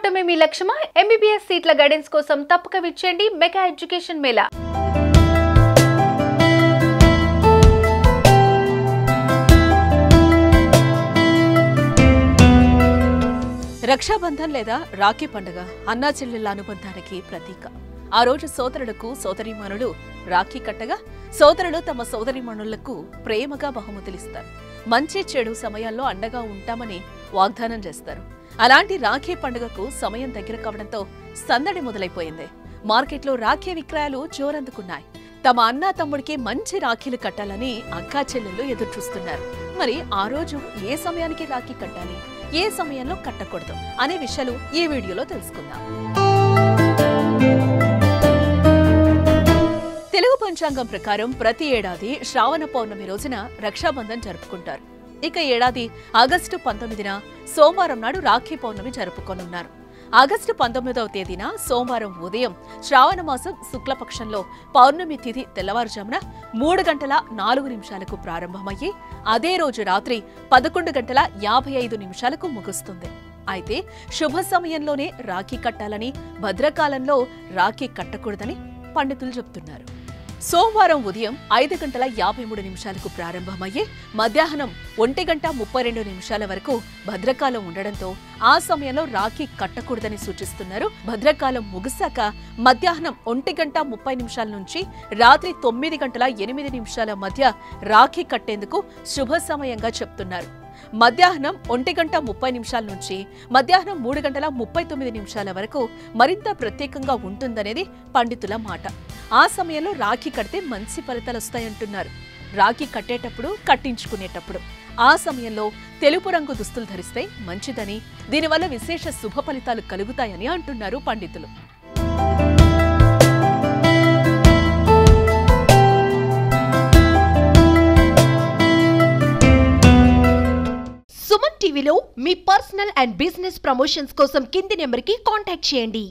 అవటమే మీ లక్ష్యమా? MBBS సీట్ల guidance కోసం తప్పక విచ్చేయండి మెగా ఎడ్యుకేషన్ మేళా. రక్షాబంధన్ లేదా రాఖీ పండుగ అన్నా చెల్లెళ్ల అనుబంధానికి ప్రతీక. ఆ రోజు సోదరులకు సోదరీమణులు రాఖీ కట్టగా సోదరులు తమ సోదరీమణులకు ప్రేమగా బహుమతులిస్తారు. మంచి చెడు సమయాల్లో అండగా ఉంటామని వాగ్దానం చేస్తారు. అలాంటి రాఖీ పండుగకు సమయం దగ్గర కావడంతో సందడి మొదలైపోయింది. మార్కెట్లో రాఖీ విక్రయాలు జోరందుకున్నాయి. తమ అన్నా తమ్ముడికి మంచి రాఖీలు కట్టాలని అక్కా చెల్లెళ్లు ఎదురుచూస్తున్నారు. మరి ఆ రోజు ఏ సమయానికి రాఖీ కట్టాలి, ఏ సమయంలో కట్టకూడదు అనే విషయాలు ఈ వీడియోలో తెలుసుకుందాం. తెలుగు పంచాంగం ప్రకారం ప్రతి ఏడాది శ్రావణ పౌర్ణమి రోజున రక్షాబంధన్ జరుపుకుంటారు. ఇక ఏడాది ఆగస్టు 19న సోమవారం నాడు రాఖీ పౌర్ణమి జరుపుకోనున్నారు. ఆగస్టు 19వ తేదీన సోమవారం ఉదయం శ్రావణ మాసం శుక్లపక్షంలో పౌర్ణమి తిథి తెల్లవారుజామున 3:04 ప్రారంభమయ్యి అదే రోజు రాత్రి 11:55 ముగుస్తుంది. అయితే శుభ సమయంలోనే రాఖీ కట్టాలని, భద్రకాలంలో రాఖీ కట్టకూడదని పండితులు చెబుతున్నారు. సోమవారం ఉదయం 5:53 ప్రారంభమయ్యే మధ్యాహ్నం 1:32 వరకు భద్రకాలం ఉండడంతో ఆ సమయంలో రాఖీ కట్టకూడదని సూచిస్తున్నారు. భద్రకాలం ముగిశాక మధ్యాహ్నం 1:30 నుంచి రాత్రి 9:08 మధ్య రాఖీ కట్టేందుకు శుభ సమయంగా చెప్తున్నారు. మధ్యాహ్నం 1:30 నుంచి మధ్యాహ్నం 3:39 వరకు మరింత ప్రత్యేకంగా ఉంటుందనేది పండితుల మాట. ఆ సమయంలో రాఖీ కడితే మంచి ఫలితాలొస్తాయంటున్నారు. రాఖీ కట్టేటప్పుడు, కట్టించుకునేటప్పుడు ఆ సమయంలో తెలుపు రంగు దుస్తులు ధరిస్తే మంచిదని, దీనివల్ల విశేష శుభ ఫలితాలు కలుగుతాయని అంటున్నారు పండితులు. సుమన్ టీవీలో మీ పర్సనల్ అండ్ బిజినెస్ ప్రమోషన్స్ కోసం కింది నెంబర్కి కాంటాక్ట్ చేయండి.